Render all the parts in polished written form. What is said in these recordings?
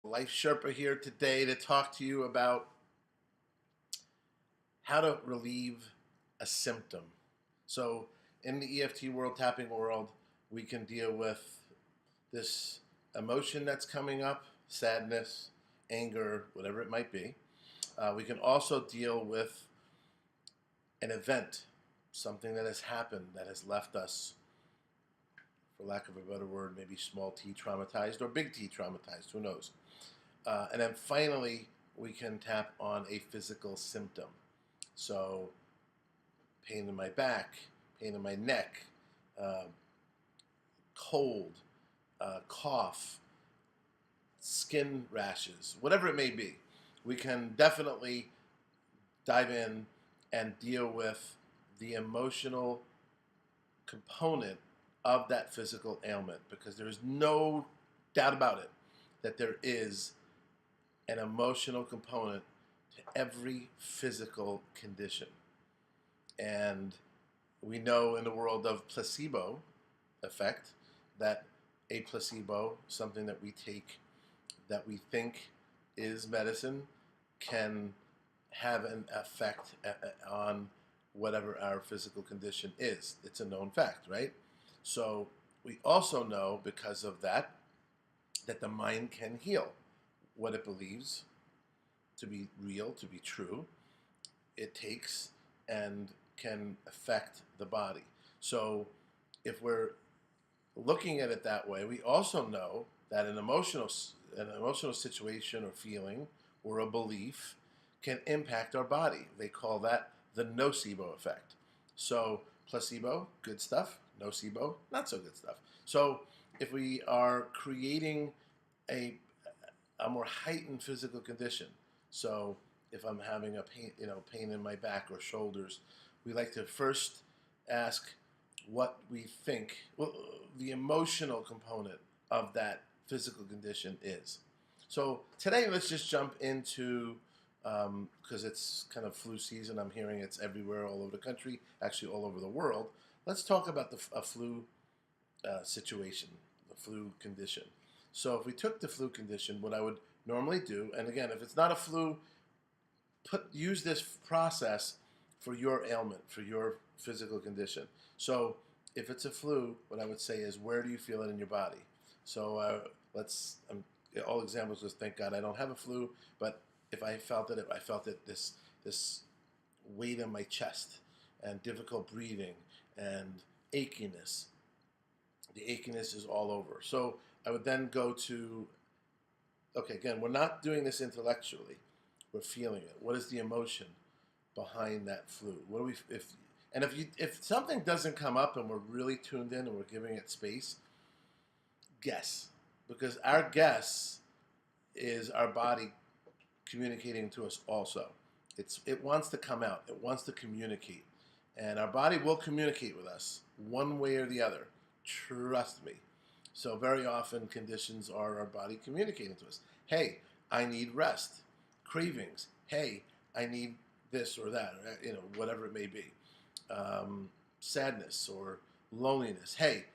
Life Sherpa here today to talk to you about how to relieve a symptom. So, in the EFT world, tapping world, we can deal with this emotion that's coming up, sadness, anger, whatever it might be. We can also deal with an event, something that has happened that has left us, for lack of a better word, maybe small t traumatized or big T traumatized, who knows. And then finally, we can tap on a physical symptom. So, pain in my back, pain in my neck, uh, cold, cough, skin rashes, whatever it may be. We can definitely dive in and deal with the emotional component of that physical ailment because there is no doubt about it that there is an emotional component to every physical condition. And we know in the world of placebo effect that a placebo, something that we take that we think is medicine, can have an effect on whatever our physical condition is. It's a known fact, right? So we also know because of that that the mind can heal what it believes to be real, to be true. It takes and can affect the body. So if we're looking at it that way, we also know that an emotional situation or feeling or a belief can impact our body. They call that the nocebo effect. So placebo, good stuff. Nocebo, not so good stuff. So if we are creating a a more heightened physical condition, so if I'm having a pain in my back or shoulders, we like to first ask what we think, well, the emotional component of that physical condition is. So today, let's just jump into because it's kind of flu season. I'm hearing it's everywhere, all over the country, actually all over the world. Let's talk about a flu situation, the flu condition. So if we took the flu condition, what I would normally do, and again, if it's not a flu, use this process for your ailment, for your physical condition. So if it's a flu, what I would say is, where do you feel it in your body? So all examples is, thank God I don't have a flu, but if I felt it, this weight in my chest and difficult breathing and achiness. The achiness is all over. So I would then go to, okay, again, we're not doing this intellectually. We're feeling it. What is the emotion behind that flu? What do we if something doesn't come up and we're really tuned in and we're giving it space, guess. Because our guess is our body communicating to us also. It wants to come out. It wants to communicate. And our body will communicate with us one way or the other. Trust me. So very often conditions are our body communicating to us. Hey, I need rest. Cravings. Hey, I need this or that, or, whatever it may be. Sadness or loneliness. Hey,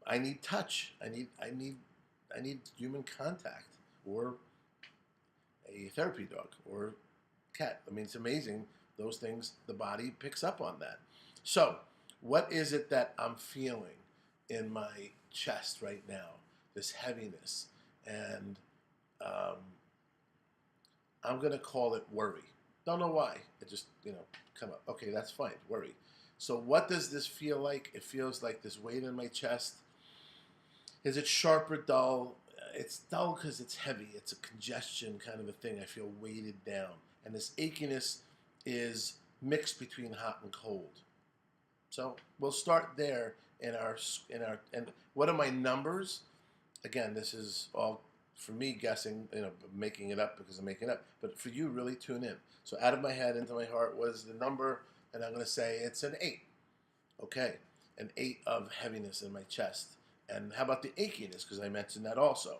I need touch. I need human contact, or a therapy dog or cat. I mean, it's amazing. Those things, the body picks up on that. So, what is it that I'm feeling in my chest right now? This heaviness. And um, I'm going to call it worry. Don't know why. It just, come up. Okay, that's fine. Worry. So, what does this feel like? It feels like this weight in my chest. Is it sharp or dull? It's dull because it's heavy. It's a congestion kind of a thing. I feel weighted down. And this achiness is mixed between hot and cold. So we'll start there and what are my numbers? Again, this is all for me guessing, making it up because I'm making it up. But for you, really tune in. So out of my head into my heart, what is the number? And I'm going to say it's an 8. Okay, an 8 of heaviness in my chest. And how about the achiness? Because I mentioned that also.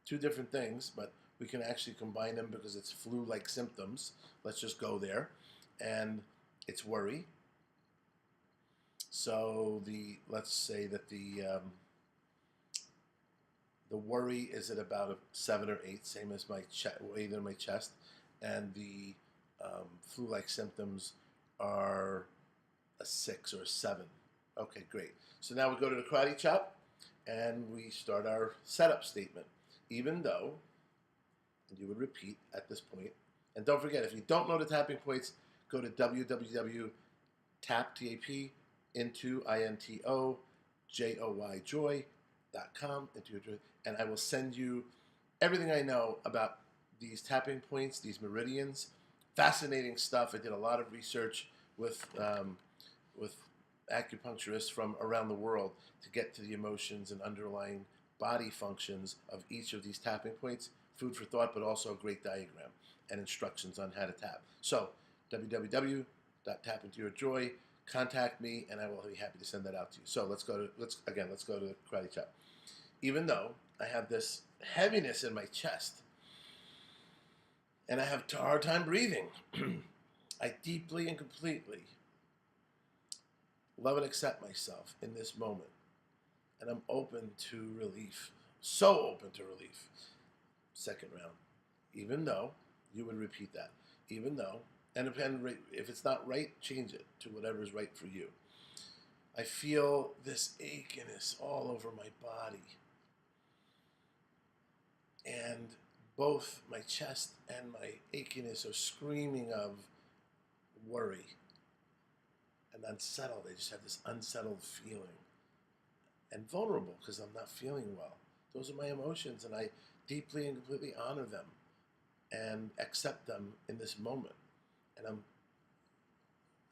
Two different things, but we can actually combine them because it's flu-like symptoms. Let's just go there. And it's worry. So let's say that The worry is at about a 7 or 8, same as my weight in my chest, and the flu-like symptoms are a 6 or a 7. Okay, great. So now we go to the karate chop, and we start our setup statement. Even though, and you would repeat at this point, and don't forget, if you don't know the tapping points, go to www.tap, T-A-P, into, I-N-T-O, J-O-Y, joy.com, into your joy, and I will send you everything I know about these tapping points, these meridians. Fascinating stuff. I did a lot of research with acupuncturists from around the world to get to the emotions and underlying body functions of each of these tapping points. Food for thought, but also a great diagram and instructions on how to tap. So www.tapintoyourjoy. Contact me, and I will be happy to send that out to you. So let's go to the karate chop. Even though I have this heaviness in my chest, and I have a hard time breathing, I deeply and completely love and accept myself in this moment, and I'm open to relief. So open to relief. Second round. Even though, you would repeat that. Even though. And if it's not right, change it to whatever is right for you. I feel this achiness all over my body. And both my chest and my achiness are screaming of worry and unsettled. I just have this unsettled feeling. And vulnerable because I'm not feeling well. Those are my emotions, and I deeply and completely honor them and accept them in this moment. And I'm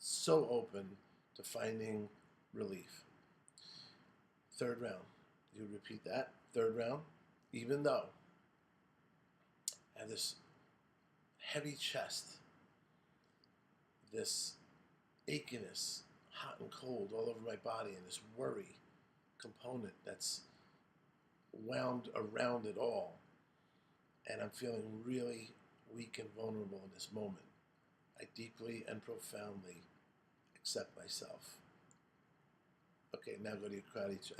so open to finding relief. Third round. You repeat that. Third round. Even though I have this heavy chest, this achiness, hot and cold all over my body, and this worry component that's wound around it all, and I'm feeling really weak and vulnerable in this moment. I deeply and profoundly accept myself. Okay, now go to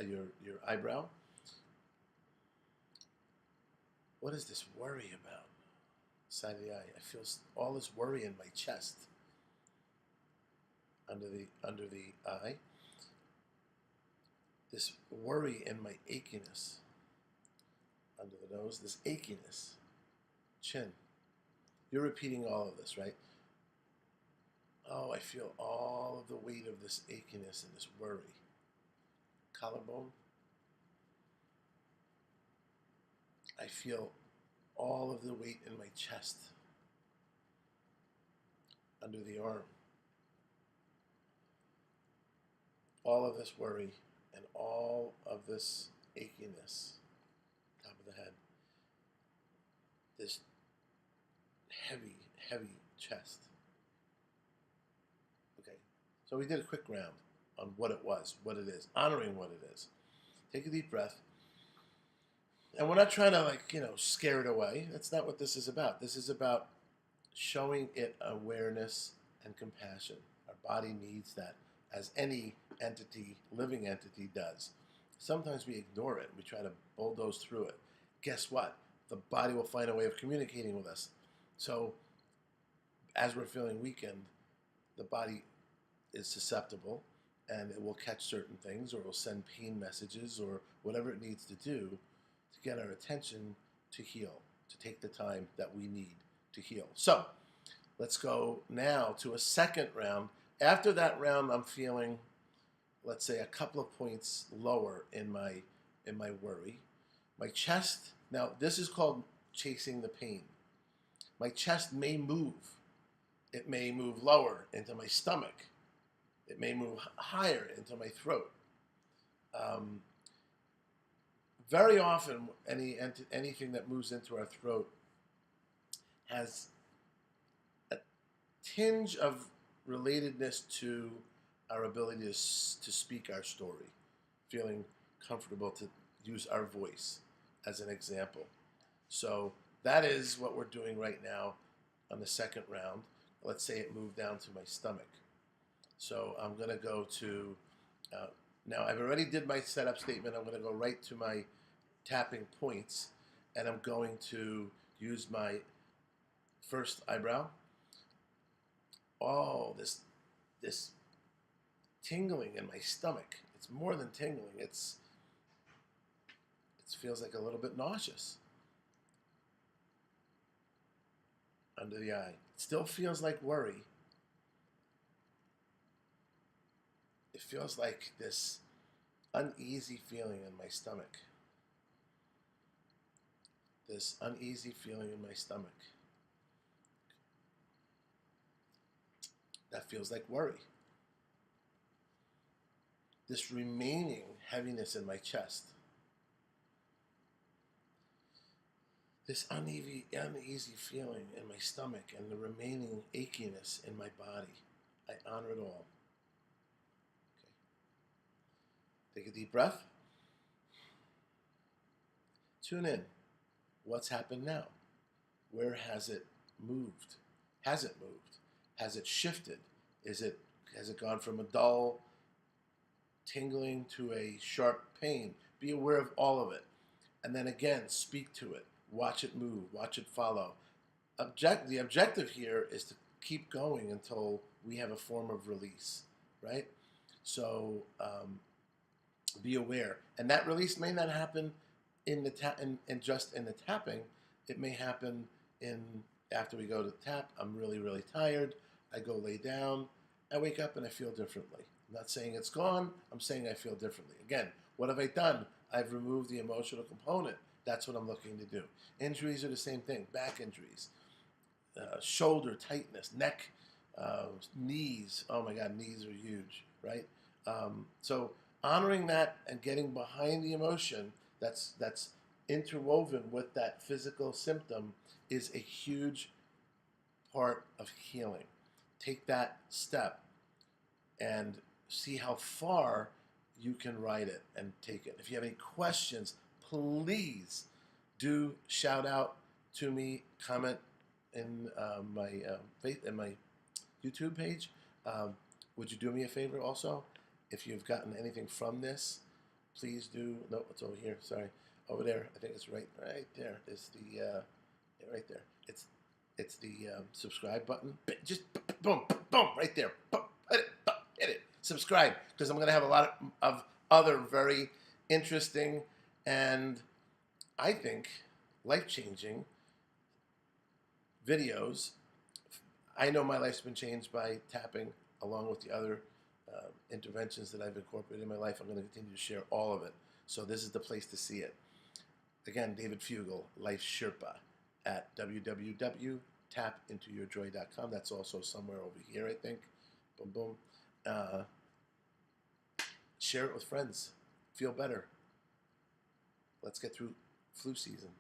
your eyebrow. What is this worry about? Side of the eye. I feel all this worry in my chest, under the eye. This worry in my achiness, under the nose. This achiness, chin. You're repeating all of this, right? Oh, I feel all of the weight of this achiness and this worry. Collarbone. I feel all of the weight in my chest, under the arm. All of this worry and all of this achiness, top of the head. This heavy, heavy chest. Okay, so we did a quick round on what it was, what it is, honoring what it is. Take a deep breath. And we're not trying to, scare it away. That's not what this is about. This is about showing it awareness and compassion. Our body needs that, as any entity, living entity, does. Sometimes we ignore it. We try to bulldoze through it. Guess what? The body will find a way of communicating with us. So, as we're feeling weakened, the body is susceptible, and it will catch certain things, or it will send pain messages, or whatever it needs to do to get our attention to heal, to take the time that we need to heal. So, let's go now to a second round. After that round, I'm feeling, let's say, a couple of points lower in my worry. My chest, now this is called chasing the pain. My chest may move. It may move lower into my stomach. It may move higher into my throat. Very often, anything that moves into our throat has a tinge of relatedness to our ability to speak our story, feeling comfortable to use our voice as an example. So that is what we're doing right now on the second round. Let's say it moved down to my stomach. So I'm going to go to, now I've already did my setup statement. I'm going to go right to my tapping points, and I'm going to use my first eyebrow. Oh, this tingling in my stomach. It's more than tingling. It feels like a little bit nauseous under the eye. It still feels like worry. It feels like this uneasy feeling in my stomach. This uneasy feeling in my stomach. That feels like worry. This remaining heaviness in my chest. This uneasy feeling in my stomach and the remaining achiness in my body. I honor it all. Okay. Take a deep breath. Tune in. What's happened now? Where has it moved? Has it moved? Has it shifted? Has it gone from a dull tingling to a sharp pain? Be aware of all of it. And then again, speak to it. Watch it move. Watch it follow. The objective here is to keep going until we have a form of release, right? So be aware. And that release may not happen in the just in the tapping. It may happen after we go to the tap. I'm really, really tired. I go lay down. I wake up and I feel differently. I'm not saying it's gone. I'm saying I feel differently. Again, what have I done? I've removed the emotional component. That's what I'm looking to do. Injuries are the same thing. Back injuries, shoulder tightness, neck, knees. Oh my God, knees are huge, right? So honoring that and getting behind the emotion that's interwoven with that physical symptom is a huge part of healing. Take that step and see how far you can ride it and take it. If you have any questions, please do shout out to me, comment in my YouTube page. Would you do me a favor also? If you've gotten anything from this, please do. No, it's over here. Sorry, over there. I think it's right there. Is the right there. It's the subscribe button. Just boom, boom, right there. Boom, hit it. Subscribe, because I'm going to have a lot of other very interesting and I think life-changing videos. I know my life's been changed by tapping, along with the other interventions that I've incorporated in my life. I'm going to continue to share all of it. So this is the place to see it. Again, David Fugel, Life Sherpa, at www.tapintoyourjoy.com. That's also somewhere over here, I think. Boom, boom. Share it with friends. Feel better. Let's get through flu season.